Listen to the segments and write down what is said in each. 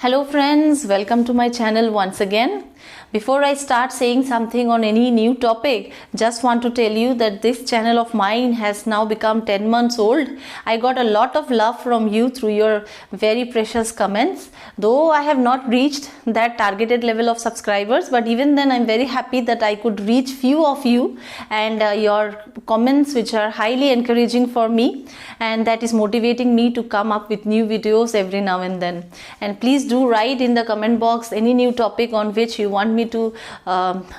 Hello friends, welcome to my channel once again. Before I start saying something on any new topic, just want to tell you that this channel of mine has now become 10 months old. I got a lot of love from you through your very precious comments. Though I have not reached that targeted level of subscribers, but even then I'm very happy that I could reach few of you and your comments which are highly encouraging for me, and that is motivating me to come up with new videos every now and then. And please do write in the comment box any new topic on which you want me to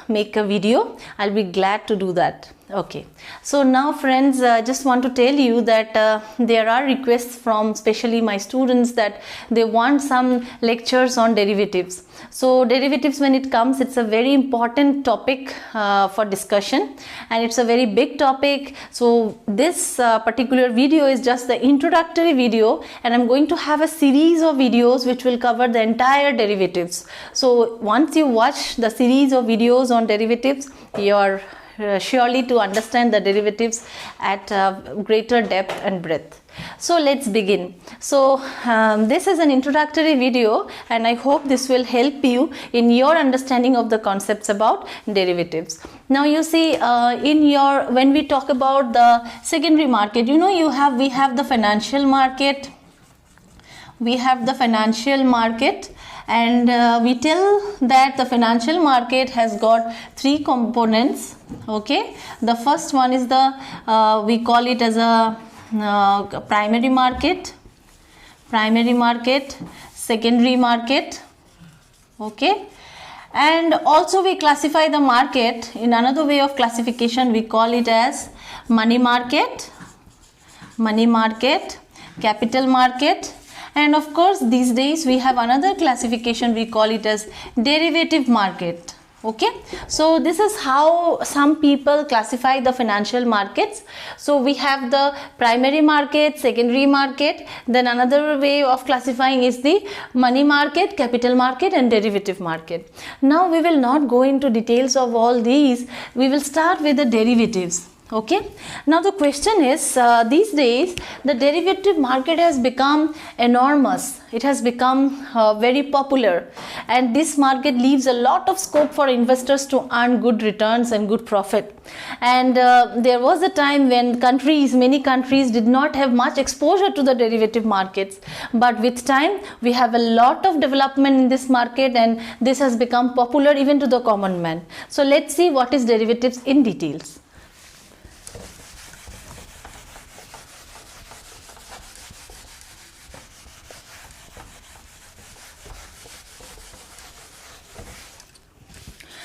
make a video. I'll be glad to do that. Okay, so now friends, I just want to tell you that there are requests from especially my students that they want some lectures on derivatives. So derivatives, when it comes, it's a very important topic for discussion, and it's a very big topic. So this particular video is just the introductory video, and I'm going to have a series of videos which will cover the entire derivatives. So once you watch the series of videos on derivatives, you're surely to understand the derivatives at greater depth and breadth. So let's begin. So this is an introductory video, and I hope this will help you in your understanding of the concepts about derivatives. Now you see, when we talk about the secondary market, you know, we have the financial market. We have the financial market, and we tell that the financial market has got three components. Okay, the first one is the we call it as a primary market, secondary market. Okay, and also we classify the market in another way of classification. We call it as money market, capital market. And of course, these days we have another classification, we call it as derivative market. Okay, so this is how some people classify the financial markets. So we have the primary market, secondary market, then another way of classifying is the money market, capital market, and derivative market. Now we will not go into details of all these. We will start with the derivatives. Okay, now the question is, these days the derivative market has become enormous. It has become very popular, and this market leaves a lot of scope for investors to earn good returns and good profit. And there was a time when many countries did not have much exposure to the derivative markets, but with time we have a lot of development in this market, and this has become popular even to the common man. So let's see what is derivatives in details.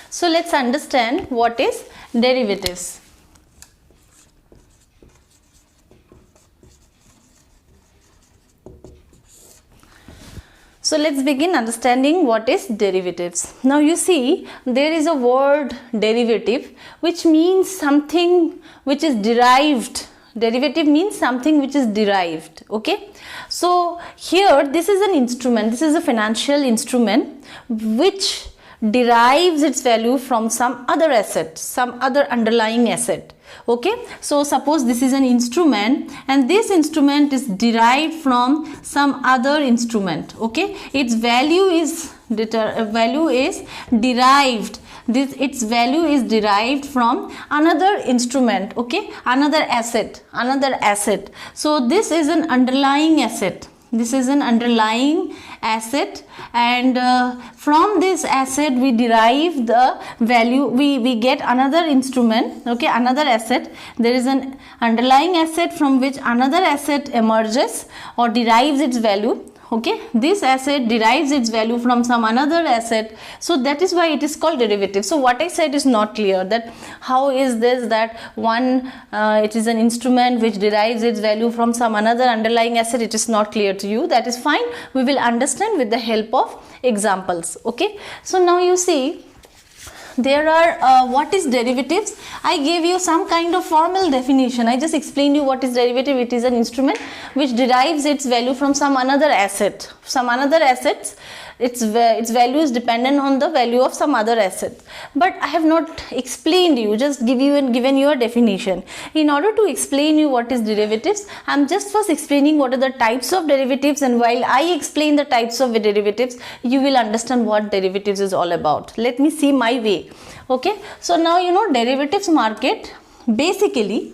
So let's understand what is derivatives. So let's begin understanding what is derivatives. Now you see, there is a word derivative which means something which is derived. Derivative means something which is derived. Okay, so here this is an instrument, this is a financial instrument which derives its value from some other asset, some other underlying asset. Okay, so suppose this is an instrument, and this instrument is derived from some other instrument. Okay, its value is derived. Its value is derived from another instrument. Okay, another asset. So this is an underlying asset. And from this asset we derive the value, we get another instrument. Okay, another asset. There is an underlying asset from which another asset emerges or derives its value. Okay, this asset derives its value from some another asset, so that is why it is called derivative. So what I said is not clear, that how is this that one it is an instrument which derives its value from some another underlying asset. It is not clear to you. That is fine, we will understand with the help of examples. Okay, so now you see, there are what is derivatives. I gave you some kind of formal definition. I just explained you what is derivative. It is an instrument which derives its value from some another asset. Some another assets, its value is dependent on the value of some other asset. But I have not explained you, just given you a definition. In order to explain you what is derivatives, I am just first explaining what are the types of derivatives, and while I explain the types of derivatives, you will understand what derivatives is all about. Let me see my way. Okay, so now you know derivatives market. Basically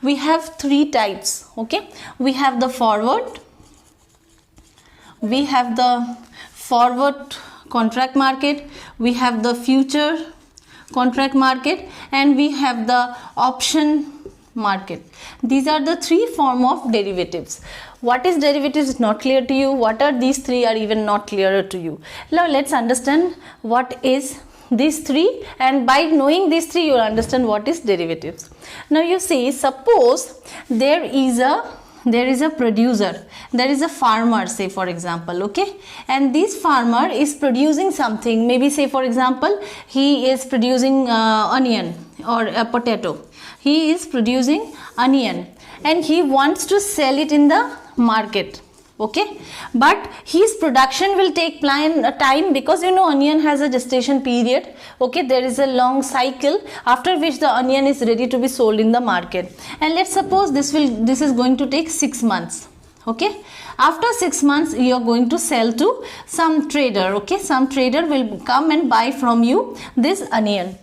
we have three types. Okay, we have the forward, we have the forward contract market, we have the future contract market, and we have the option market. These are the three form of derivatives. What is derivatives is not clear to you. What are these three are even not clearer to you. Now let's understand what is these three, and by knowing these three you will understand what is derivatives. Now you see, suppose there is a producer, there is a farmer, say for example, okay, and this farmer is producing something, maybe say for example he is producing onion or a potato. He is producing onion and he wants to sell it in the market. Okay, but his production will take time, because you know onion has a gestation period. Okay, there is a long cycle after which the onion is ready to be sold in the market. And let's suppose this is going to take 6 months. Okay, after 6 months you are going to sell to some trader. Okay, some trader will come and buy from you this onion.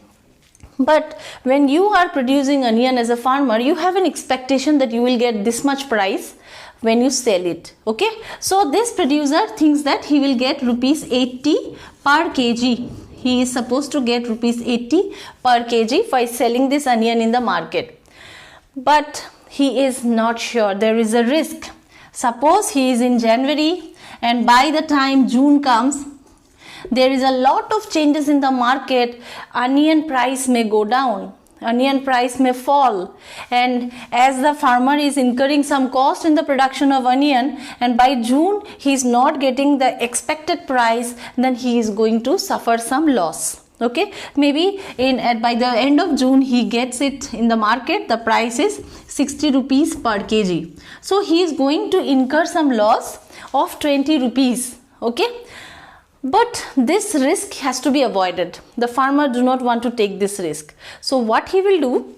But when you are producing onion as a farmer, you have an expectation that you will get this much price when you sell it. Okay, so this producer thinks that he will get rupees 80 per kg. He is supposed to get rupees 80 per kg by selling this onion in the market. But he is not sure. There is a risk. Suppose he is in January and by the time June comes, there is a lot of changes in the market. Onion price may go down, onion price may fall, and as the farmer is incurring some cost in the production of onion, and by June he is not getting the expected price, then he is going to suffer some loss. Okay, maybe by the end of June he gets it in the market, the price is 60 rupees per kg. So he is going to incur some loss of 20 rupees. Okay, but this risk has to be avoided. The farmer do not want to take this risk. So what he will do,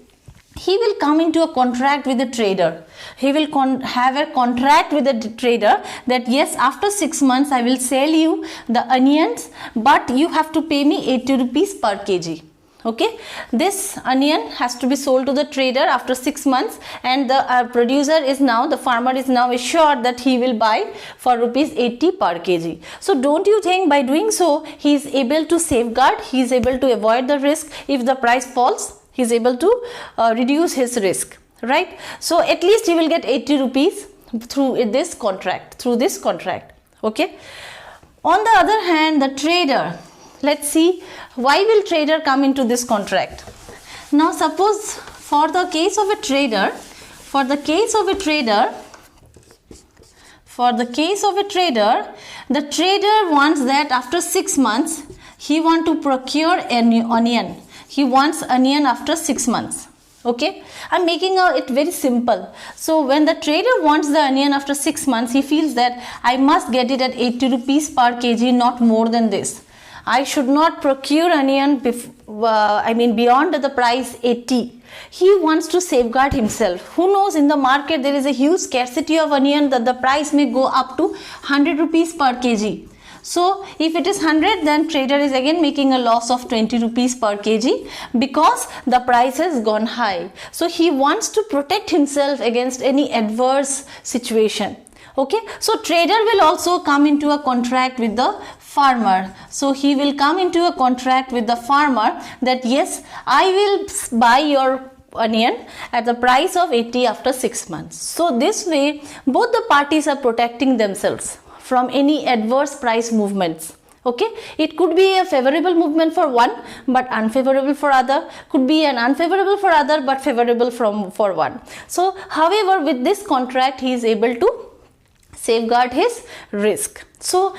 he will come into a contract with the trader. He will have a contract with the trader that yes, after 6 months I will sell you the onions, but you have to pay me 80 rupees per kg. Okay, this onion has to be sold to the trader after 6 months, and the producer is now, the farmer is now assured that he will buy for rupees 80 per kg. So don't you think by doing so he is able to safeguard, he is able to avoid the risk? If the price falls, he is able to reduce his risk, right? So at least he will get 80 rupees through this contract, okay. On the other hand, the trader, let's see, why will trader come into this contract? Now suppose for the case of a trader, the trader wants that after 6 months he want to procure an onion. He wants onion after 6 months. Okay, I'm making it very simple. So when the trader wants the onion after 6 months, he feels that I must get it at 80 rupees per kg, not more than this. I should not procure onion beyond the price 80. He wants to safeguard himself. Who knows, in the market there is a huge scarcity of onion that the price may go up to 100 rupees per kg. So if it is 100, then trader is again making a loss of 20 rupees per kg because the price has gone high. So he wants to protect himself against any adverse situation. Okay, so trader will also come into a contract with the farmer. So he will come into a contract with the farmer that yes, I will buy your onion at the price of 80 after 6 months. So this way both the parties are protecting themselves from any adverse price movements. Okay, it could be a favorable movement for one but unfavorable for other, could be an unfavorable for other but favorable for one. So however, with this contract he is able to safeguard his risk. So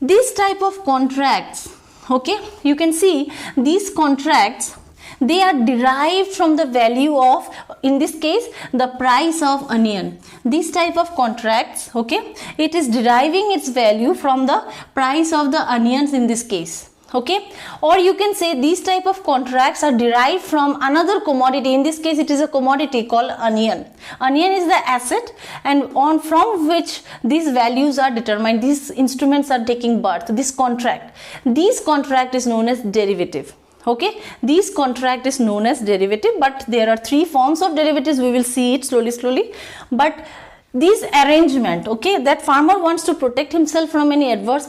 these type of contracts Okay, you can see these contracts, they are derived from the value of, in this case, the price of onion. This type of contracts, okay, it is deriving its value from the price of the onions in this case. Okay, or you can say these type of contracts are derived from another commodity. In this case, it is a commodity called onion. Onion is the asset, and on from which these values are determined, these instruments are taking birth. This contract is known as derivative. Okay, this contract is known as derivative, but there are three forms of derivatives. We will see it slowly, but this arrangement, okay, that farmer wants to protect himself from any adverse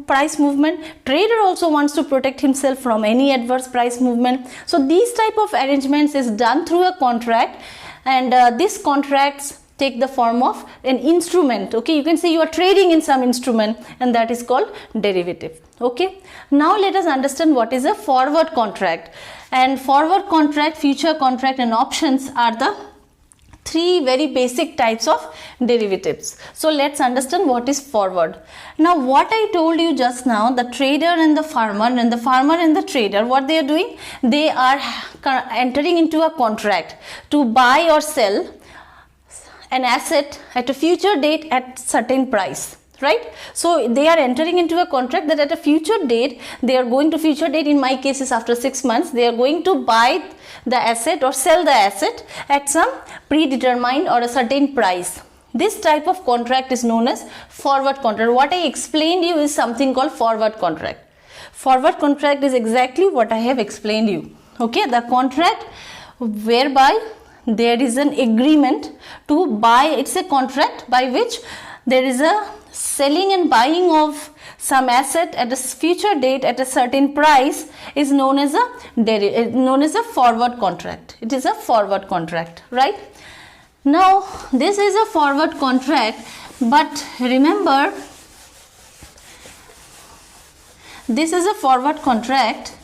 price movement, trader also wants to protect himself from any adverse price movement. So these type of arrangements is done through a contract, and these contracts take the form of an instrument. Okay, you can say you are trading in some instrument, and that is called derivative. Okay, now let us understand what is a forward contract. And forward contract, future contract, and options are the three very basic types of derivatives. So let's understand what is forward. Now what I told you just now, the trader and the farmer and the trader, what they are doing, they are entering into a contract to buy or sell an asset at a future date at certain price, right? So they are entering into a contract that at a future date, they are going to, future date in my case is after 6 months, they are going to buy the asset or sell the asset at some predetermined or a certain price. This type of contract is known as forward contract. What I explained you is something called forward contract. Forward contract is exactly what I have explained you. Okay, the contract whereby there is an agreement to buy, it's a contract by which there is a selling and buying of some asset at a future date at a certain price is known as a forward contract. It is a forward contract, right? Now this is a forward contract, but remember, this is a forward contract,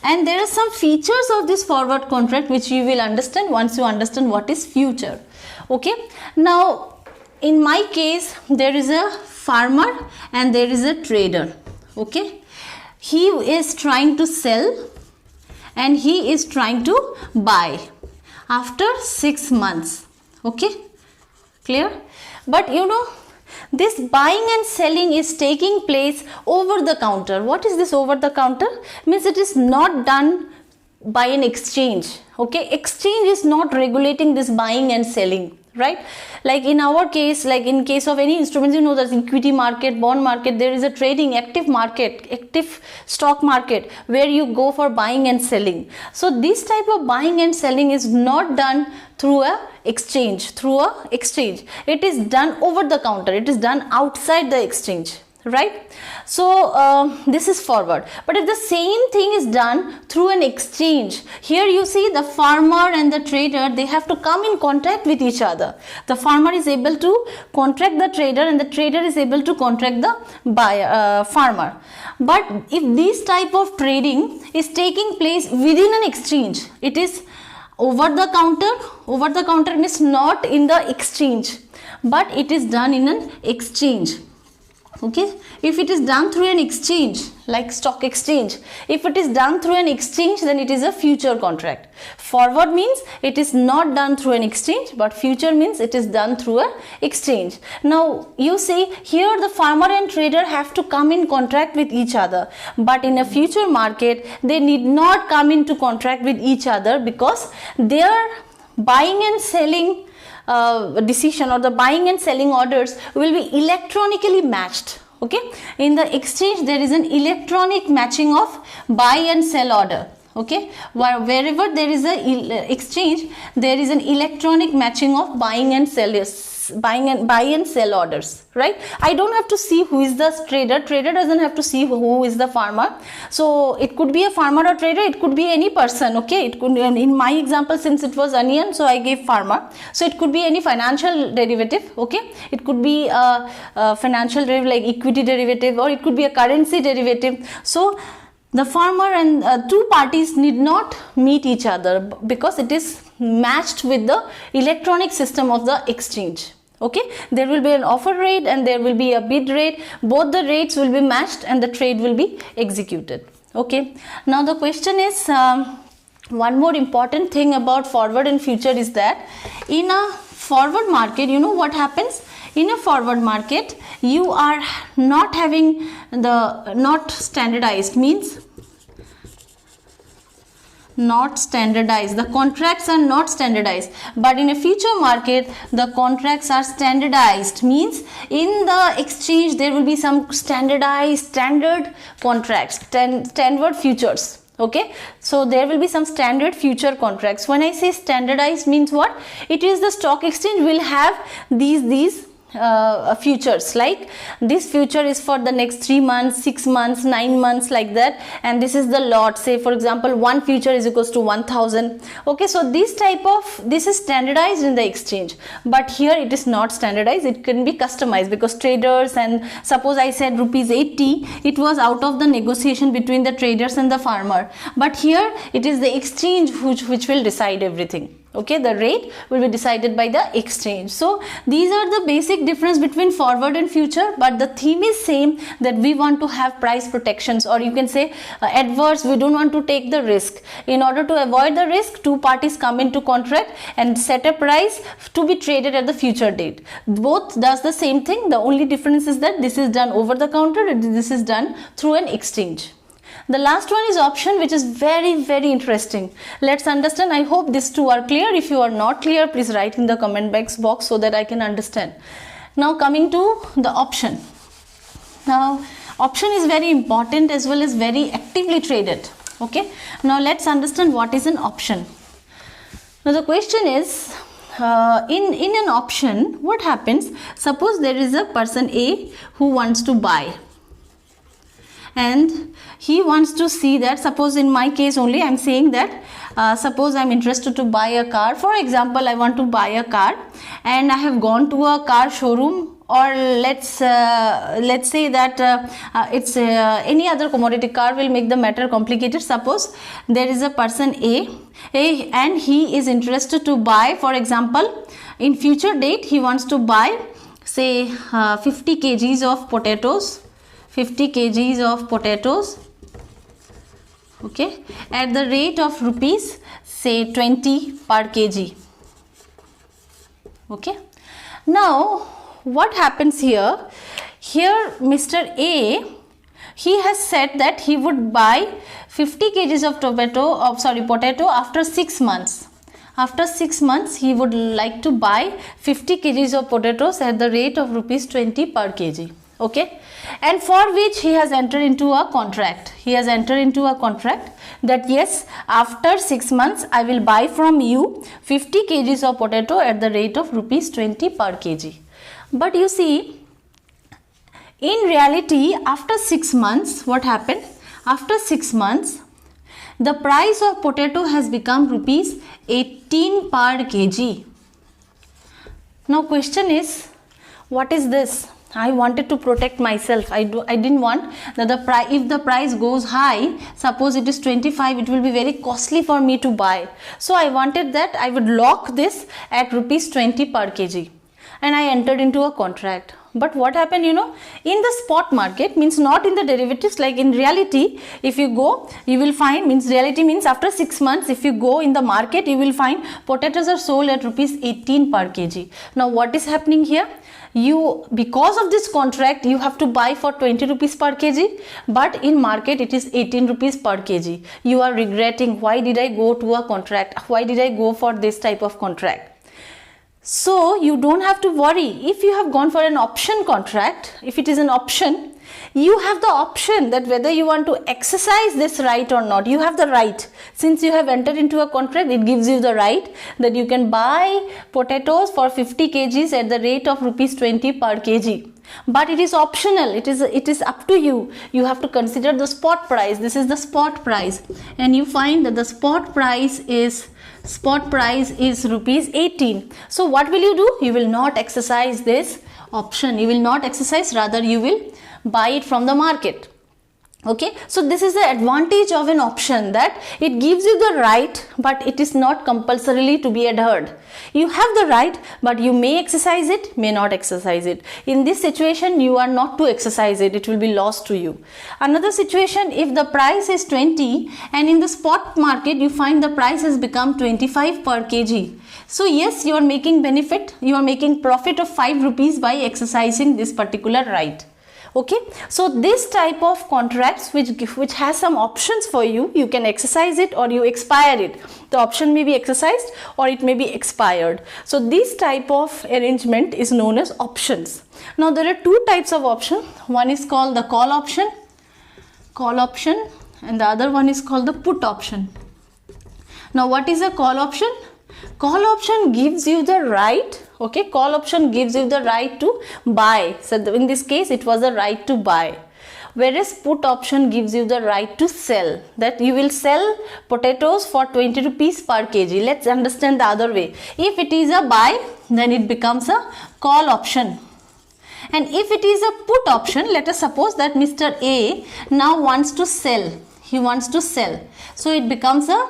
and there are some features of this forward contract which you will understand once you understand what is future. Okay, now in my case, there is a farmer and there is a trader. Okay, he is trying to sell and he is trying to buy after 6 months. Okay, clear? But you know, this buying and selling is taking place over the counter. What is this over the counter? Means it is not done by an exchange. Okay, exchange is not regulating this buying and selling, right? Like in our case, like in case of any instruments, you know, there's equity market, bond market, there is a trading active market, active stock market where you go for buying and selling. So this type of buying and selling is not done through a exchange, it is done over the counter, it is done outside the exchange, right? So this is forward. But if the same thing is done through an exchange, here you see the farmer and the trader, they have to come in contact with each other. The farmer is able to contract the trader and the trader is able to contract the farmer. But if this type of trading is taking place within an exchange, it is over the counter means not in the exchange, but it is done in an exchange. Okay, if it is done through an exchange like stock exchange, if it is done through an exchange, then it is a future contract. Forward means it is not done through an exchange, but future means it is done through an exchange. Now you see here the farmer and trader have to come in contract with each other, but in a future market they need not come into contract with each other because their buying and selling decision or the buying and selling orders will be electronically matched. Okay, in the exchange there is an electronic matching of buy and sell order. Okay, wherever there is a exchange, there is an electronic matching of buying and buy and sell orders, right? I don't have to see who is the trader doesn't have to see who is the farmer. So it could be a farmer or trader, it could be any person. Okay, it could, in my example, since it was onion, so I gave farmer. So it could be any financial derivative. Okay, it could be a financial derivative like equity derivative, or it could be a currency derivative. So the farmer and two parties need not meet each other because it is matched with the electronic system of the exchange. Okay, there will be an offer rate and there will be a bid rate. Both the rates will be matched and the trade will be executed. Okay, now the question is, one more important thing about forward and future is that in a forward market, you know what happens? In a forward market, you are not having not standardized, means not standardized, the contracts are not standardized. But in a future market, the contracts are standardized, means in the exchange there will be some standard contracts, standard futures. Okay, so there will be some standard future contracts. When I say standardized, means what? It is the stock exchange will have these futures, like this future is for the next 3 months, 6 months, 9 months, like that, and this is the lot. Say for example, one future is equals to 1000. Okay, so this is standardized in the exchange, but here it is not standardized. It can be customized because traders, and suppose I said rupees 80, it was out of the negotiation between the traders and the farmer, but here it is the exchange which will decide everything. Okay, the rate will be decided by the exchange. So these are the basic difference between forward and future, but the theme is same, that we want to have price protections, or you can say adverse. We don't want to take the risk. In order to avoid the risk, two parties come into contract and set a price to be traded at the future date. Both does the same thing. The only difference is that this is done over the counter and this is done through an exchange. The last one is option, which is very interesting. Let's understand. I hope these two are clear. If you are not clear, please write in the comment box so that I can understand. Now coming to the option. Now option is very important as well as very actively traded. Okay. Now let's understand what is an option. Now the question is, in an option, what happens? Suppose there is a person A who wants to buy, and he wants to see that, suppose in my case only I am saying that, suppose I am interested to buy a car. For example, I want to buy a car and I have gone to a car showroom, or let's say that it's any other commodity. Car will make the matter complicated. Suppose there is a person A and he is interested to buy, for example, in future date he wants to buy say 50 kgs of potatoes. 50 kgs of potatoes, okay, at the rate of rupees say 20 per kg. Okay, now what happens here? Here Mr. A, he has said that he would buy 50 kgs of potato after 6 months. After 6 months he would like to buy 50 kgs of potatoes at the rate of rupees 20 per kg. Okay, and for which he has entered into a contract. He has entered into a contract that yes, after 6 months I will buy from you 50 kgs of potato at the rate of rupees 20 per kg. But you see, in reality, after 6 months, what happened? After 6 months, the price of potato has become rupees 18 per kg. Now question is, what is this? I wanted to protect myself. I didn't want that if the price goes high, suppose it is 25, it will be very costly for me to buy. So I wanted that I would lock this at rupees 20 per kg, and I entered into a contract. But what happened, you know, in the spot market, means not in the derivatives, like in reality, if you go, you will find, means reality means after 6 months, if you go in the market, you will find potatoes are sold at rupees 18 per kg. Now what is happening here? You, because of this contract, you have to buy for 20 rupees per kg, but in market it is 18 rupees per kg. You are regretting, why did I go to a contract? Why did I go for this type of contract? So you don't have to worry. If you have gone for an option contract, if it is an option, you have the option that whether you want to exercise this right or not. You have the right. Since you have entered into a contract, it gives you the right that you can buy potatoes for 50 kgs at the rate of rupees 20 per kg. But it is optional. It is up to you. You have to consider the spot price. This is the spot price, and you find that the spot price is rupees 18. So what will you do? You will not exercise this option. You will not exercise, rather you will buy it from the market. Okay, so this is the advantage of an option, that it gives you the right, but it is not compulsorily to be adhered. You have the right, but you may exercise it, may not exercise it. In this situation, you are not to exercise it, it will be lost to you. Another situation, if the price is 20 and in the spot market you find the price has become 25 per kg. So yes, you are making benefit, you are making profit of 5 rupees by exercising this particular right. Okay, so this type of contracts which has some options for you, you can exercise it or you expire it. The option may be exercised or it may be expired. So this type of arrangement is known as options. Now there are two types of option. One is called the call option, and the other one is called the put option. Now what is a call option? Call option gives you the right, okay, call option gives you the right to buy. So in this case it was a right to buy, whereas put option gives you the right to sell, that you will sell potatoes for 20 rupees per kg. Let's understand the other way. If it is a buy, then it becomes a call option. And if it is a put option, let us suppose that Mr. A now wants to sell, he wants to sell, so it becomes a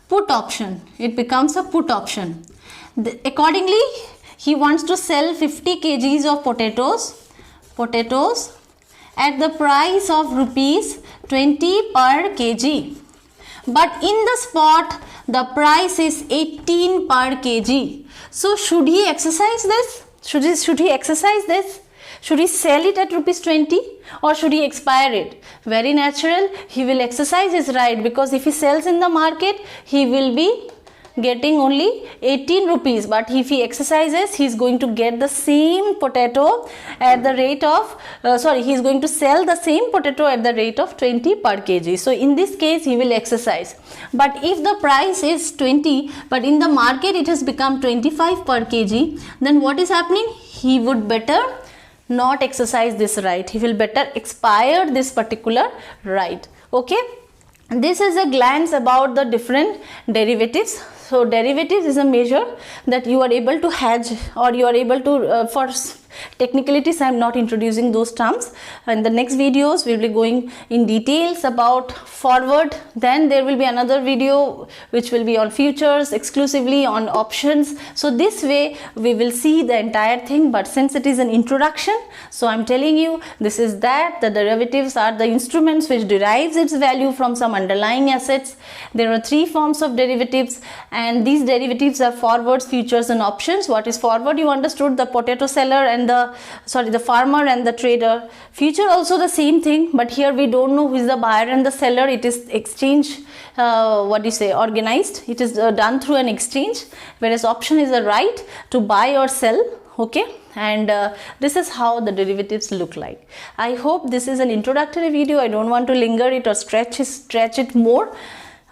put option, it becomes a put option. Accordingly, he wants to sell 50 kgs of potatoes at the price of rupees 20 per kg. But in the spot, the price is 18 per kg. So should he exercise this? Should he exercise this? Should he sell it at rupees 20 or should he expire it? Very natural, he will exercise his right, because if he sells in the market, he will be getting only 18 rupees, but if he exercises, he is going to get the same potato at the rate of he is going to sell the same potato at the rate of 20 per kg. So in this case he will exercise. But if the price is 20 but in the market it has become 25 per kg, then what is happening? He would better not exercise this right, he will better expire this particular right. Okay, this is a glance about the different derivatives. So derivatives is a measure that you are able to hedge, or you are able to for technicalities I am not introducing those terms. In the next videos we will be going in details about forward, then there will be another video which will be on futures, exclusively on options. So this way we will see the entire thing, but since it is an introduction, so I am telling you this is that the derivatives are the instruments which derives its value from some underlying assets. There are three forms of derivatives, and these derivatives are forwards, futures and options. What is forward? You understood, the potato seller and the farmer and the trader. Future also the same thing, but here we don't know who is the buyer and the seller. It is exchange organized. It is done through an exchange, whereas option is a right to buy or sell. Okay, and this is how the derivatives look like. I hope this is an introductory video. I don't want to linger it or stretch it more.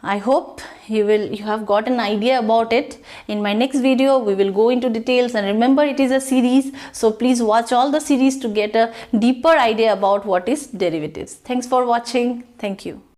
I hope you have got an idea about it. In my next video we will go into details, and remember it is a series, so please watch all the series to get a deeper idea about what is derivatives. Thanks for watching. Thank you.